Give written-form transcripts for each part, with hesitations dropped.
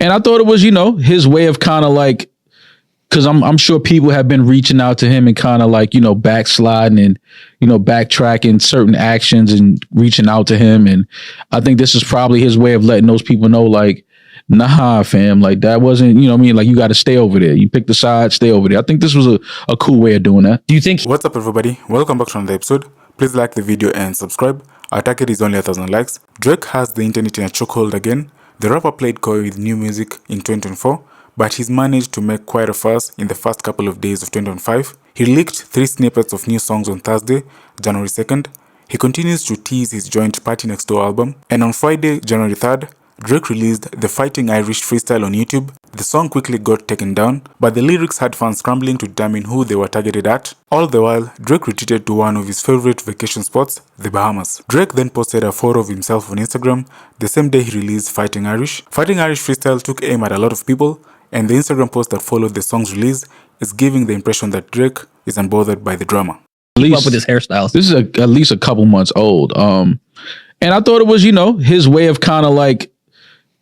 And I thought it was, his way of kind of like, because I'm sure people have been reaching out to him and kind of like, backsliding and, backtracking certain actions and reaching out to him. And I think this is probably his way of letting those people know, like, nah, fam, like that wasn't, you know what I mean? Like you got to stay over there. You pick the side, stay over there. I think this was a cool way of doing that. Do you think? What's up, everybody? Welcome back to another episode. Please like the video and subscribe. Our target is only 1,000 likes. Drake has the internet in a chokehold again. The rapper played coy with new music in 2024, but he's managed to make quite a fuss in the first couple of days of 2025. He leaked 3 snippets of new songs on Thursday, January 2nd. He continues to tease his joint Party Next Door album, and on Friday, January 3rd, Drake released the Fighting Irish freestyle on YouTube. The song quickly got taken down, but the lyrics had fans scrambling to determine who they were targeted at. All the while, Drake retreated to one of his favorite vacation spots, the Bahamas. Drake then posted a photo of himself on Instagram the same day he released Fighting Irish. Fighting Irish freestyle took aim at a lot of people, and the Instagram post that followed the song's release is giving the impression that Drake is unbothered by the drama. Keep up with his hairstyles. This is at least a couple months old. And I thought it was, his way of kind of like,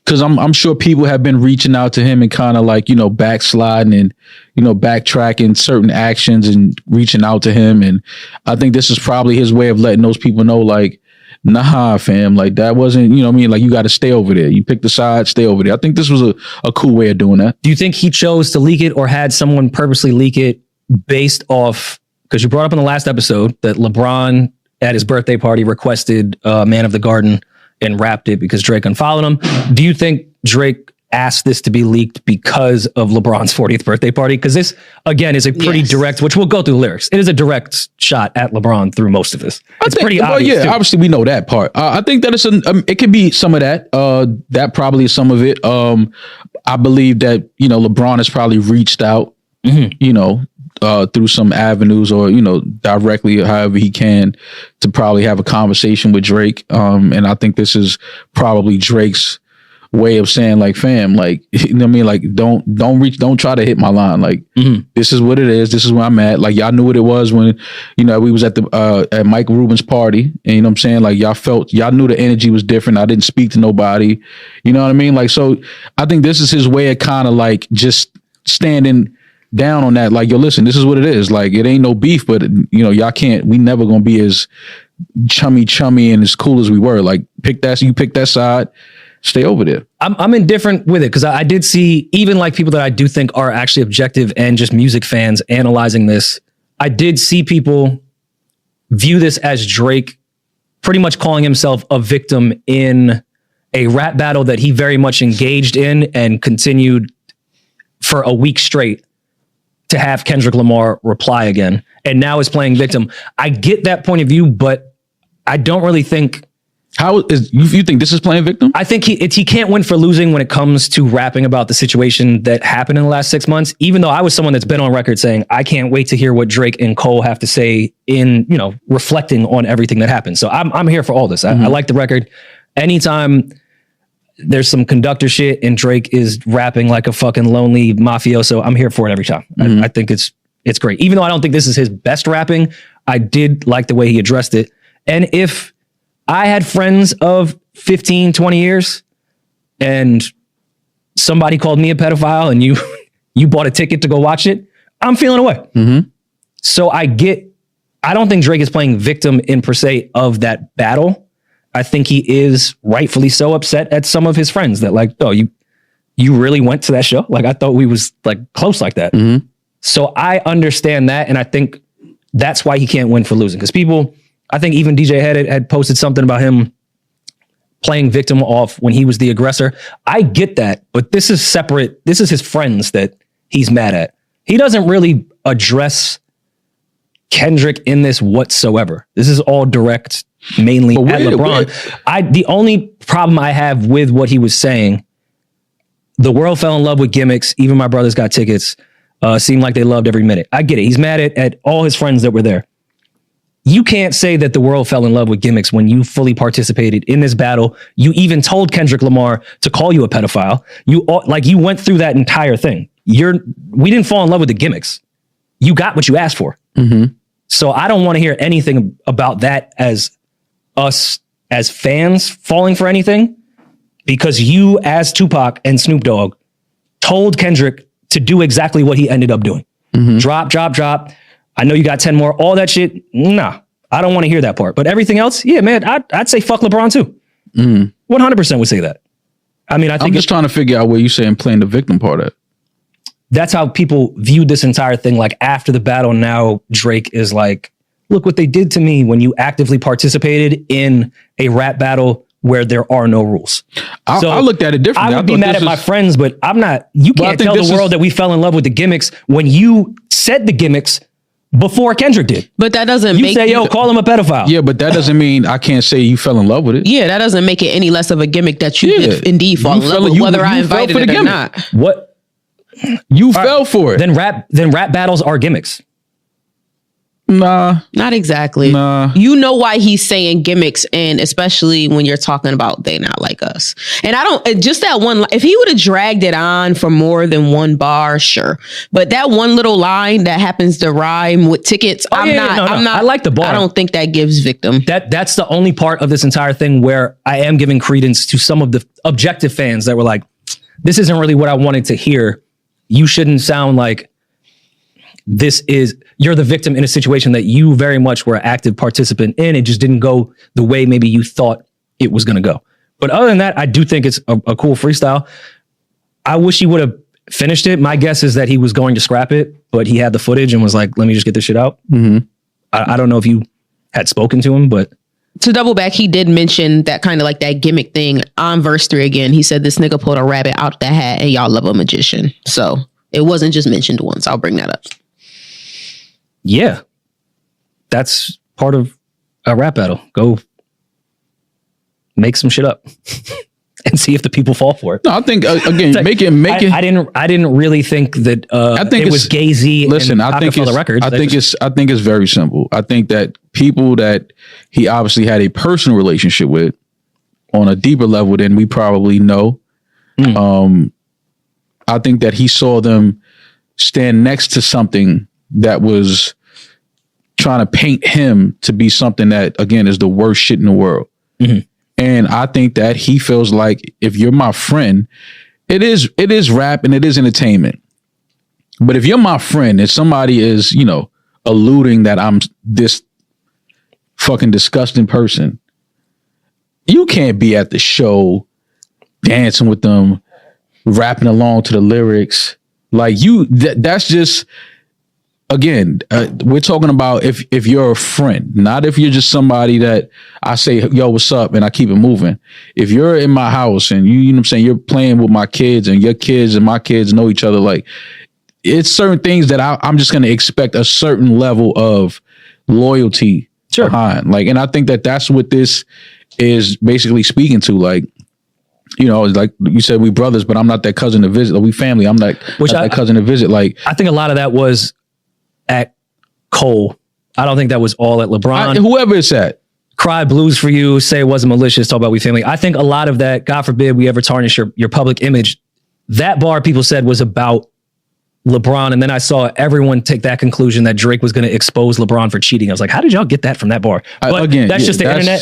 because I'm sure people have been reaching out to him and kind of like, backsliding and, backtracking certain actions and reaching out to him. And I think this is probably his way of letting those people know, like, nah, fam, like that wasn't, you know what I mean? Like you got to stay over there. You pick the side, stay over there. I think this was a cool way of doing that. Do you think he chose to leak it or had someone purposely leak it based off, because you brought up in the last episode that LeBron at his birthday party requested Man of the Garden and rapped it because Drake unfollowed him. Do you think Drake asked this to be leaked because of LeBron's 40th birthday party? Because this, again, is a pretty direct, which we'll go through the lyrics. It is a direct shot at LeBron through most of this. It's pretty obvious. Yeah, obviously we know that part. I think that it's it could be some of that. That probably is some of it. I believe that, LeBron has probably reached out, through some avenues or, directly however he can to probably have a conversation with Drake. And I think this is probably Drake's way of saying like, fam, like, you know what I mean? Like, don't try to hit my line. Like, this is what it is. This is where I'm at. Like, y'all knew what it was when, we was at at Mike Rubin's party. And you know what I'm saying? Like, y'all knew the energy was different. I didn't speak to nobody. You know what I mean? Like, so I think this is his way of kind of like just standing down on that, like, yo, listen, this is what it is. Like, it ain't no beef, but y'all can't. We never gonna be as chummy and as cool as we were. Like, you pick that side, stay over there. I'm indifferent with it because I did see even like people that I do think are actually objective and just music fans analyzing this. I did see people view this as Drake pretty much calling himself a victim in a rap battle that he very much engaged in and continued for a week straight to have Kendrick Lamar reply again, and now is playing victim. I get that point of view, but I don't really think. You think this is playing victim? I think he can't win for losing when it comes to rapping about the situation that happened in the last 6 months. Even though I was someone that's been on record saying I can't wait to hear what Drake and Cole have to say in reflecting on everything that happened. So I'm here for all this. I like the record. Anytime there's some conductor shit and Drake is rapping like a fucking lonely mafioso, I'm here for it every time. I think it's great. Even though I don't think this is his best rapping, I did like the way he addressed it. And if I had friends of 15, 20 years and somebody called me a pedophile and you bought a ticket to go watch it, I'm feeling away. So I don't think Drake is playing victim in per se of that battle. I think he is rightfully so upset at some of his friends that like, oh, you really went to that show? Like, I thought we was like close like that. So I understand that. And I think that's why he can't win for losing. Because people, I think even DJ had posted something about him playing victim off when he was the aggressor. I get that, but this is separate. This is his friends that he's mad at. He doesn't really address Kendrick in this whatsoever. This is all direct, mainly at LeBron. The only problem I have with what he was saying, the world fell in love with gimmicks. Even my brothers got tickets. Seemed like they loved every minute. I get it. He's mad at all his friends that were there. You can't say that the world fell in love with gimmicks when you fully participated in this battle. You even told Kendrick Lamar to call you a pedophile. You went through that entire thing. We didn't fall in love with the gimmicks. You got what you asked for. So I don't want to hear anything about that as us as fans falling for anything. because you, as Tupac and Snoop Dogg, told Kendrick to do exactly what he ended up doing. Drop. I know you got 10 more. All that shit, nah. I don't want to hear that part. But everything else, yeah, man, I'd say fuck LeBron too. 100% would say that. I mean, I think I'm just trying to figure out where you saying playing the victim part at. That's how people viewed this entire thing. Like after the battle, now Drake is like, look what they did to me when you actively participated in a rap battle where there are no rules. I looked at it differently. I would be mad at my friends, but I'm not. You can't tell the world that we fell in love with the gimmicks when you said the gimmicks before Kendrick did. But that doesn't make say, yo, call him a pedophile. Yeah, but that doesn't mean I can't say you fell in love with it. Yeah, that doesn't make it any less of a gimmick that you did indeed fall in love with, whether I invited it or not. What? You fell for it. Then rap battles are gimmicks. Nah. Not exactly. Nah. You know why he's saying gimmicks, and especially when you're talking about they not like us. And I don't, just that one, if he would have dragged it on for more than one bar, sure. But that one little line that happens to rhyme with tickets, I'm not. I like the bar. I don't think that gives victim. That's the only part of this entire thing where I am giving credence to some of the objective fans that were like, this isn't really what I wanted to hear. You shouldn't sound like you're the victim in a situation that you very much were an active participant in. It just didn't go the way maybe you thought it was going to go. But other than that, I do think it's a cool freestyle. I wish he would have finished it. My guess is that he was going to scrap it, but he had the footage and was like, let me just get this shit out. I don't know if you had spoken to him, but to double back, he did mention that kind of like that gimmick thing on verse 3 again. He said this nigga pulled a rabbit out the hat and y'all love a magician. So it wasn't just mentioned once. I'll bring that up. Yeah, that's part of a rap battle. Go make some shit up and see if the people fall for it. No, I think again, make it. I didn't really think that. I think it was Gay-Z. Listen, I think it's records. I think it's very simple. I think that people that he obviously had a personal relationship with on a deeper level than we probably know. I think that he saw them stand next to something that was trying to paint him to be something that, again, is the worst shit in the world. And I think that he feels like if you're my friend, it is rap and it is entertainment. But if you're my friend and somebody is, alluding that I'm this fucking disgusting person, you can't be at the show dancing with them, rapping along to the lyrics. Like that's just, again, we're talking about if you're a friend, not if you're just somebody that I say, yo, what's up? And I keep it moving. If you're in my house and you know what I'm saying, you're playing with my kids and your kids and my kids know each other, like it's certain things that I'm just going to expect a certain level of loyalty behind. Like, and I think that that's what this is basically speaking to. Like, like you said, we brothers, but I'm not that cousin to visit. Like, we family. I'm not that cousin to visit. Like, I think a lot of that was at Cole. I don't think that was all at LeBron. Whoever it's at. Cry blues for you, say it wasn't malicious, talk about we family. I think a lot of that, God forbid we ever tarnish your public image, that bar people said was about LeBron. And then I saw everyone take that conclusion that Drake was going to expose LeBron for cheating. I was like, how did y'all get that from that bar? But again, that's just the internet.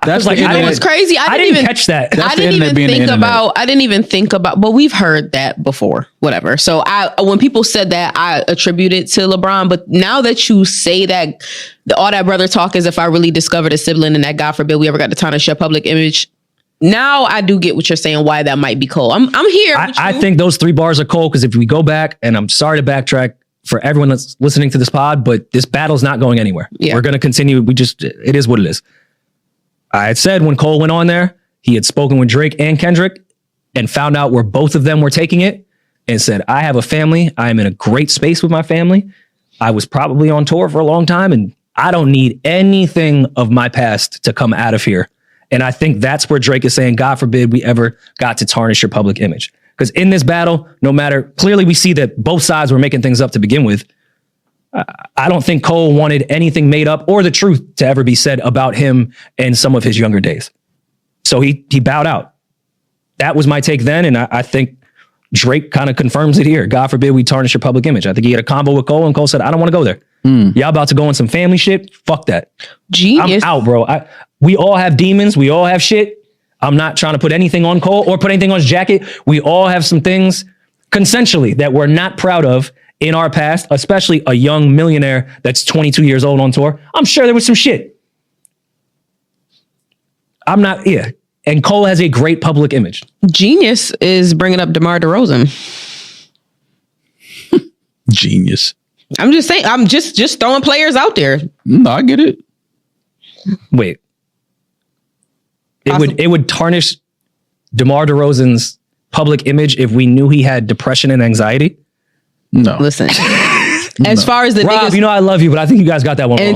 That's like, it was crazy. I didn't even catch that. I didn't even think about, but we've heard that before, whatever. So when people said that, I attribute it to LeBron. But now that you say that, all that brother talk is if I really discovered a sibling and that God forbid we ever got to tarnish your public image. Now I do get what you're saying, why that might be Cole. I'm here. I think those 3 bars are Cole because if we go back, and I'm sorry to backtrack for everyone that's listening to this pod, but this battle's not going anywhere. Yeah. We're going to continue. It is what it is. I had said when Cole went on there, he had spoken with Drake and Kendrick and found out where both of them were taking it and said, I have a family. I am in a great space with my family. I was probably on tour for a long time and I don't need anything of my past to come out of here. And I think that's where Drake is saying, God forbid we ever got to tarnish your public image. Because in this battle, clearly we see that both sides were making things up to begin with. I don't think Cole wanted anything made up or the truth to ever be said about him and some of his younger days. So he bowed out. That was my take then. And I think Drake kind of confirms it here. God forbid we tarnish your public image. I think he had a combo with Cole and Cole said, I don't want to go there. Y'all about to go on some family shit? Fuck that. Genius. I'm out, bro. We all have demons. We all have shit. I'm not trying to put anything on Cole or put anything on his jacket. We all have some things consensually that we're not proud of in our past, especially a young millionaire that's 22 years old on tour. I'm sure there was some shit. And Cole has a great public image. Genius is bringing up DeMar DeRozan. Genius. I'm just saying. I'm just throwing players out there. No, I get it. Wait. It would tarnish DeMar DeRozan's public image if we knew he had depression and anxiety. No. Listen. As far as the Rob, niggas, I love you, but I think you guys got that one wrong.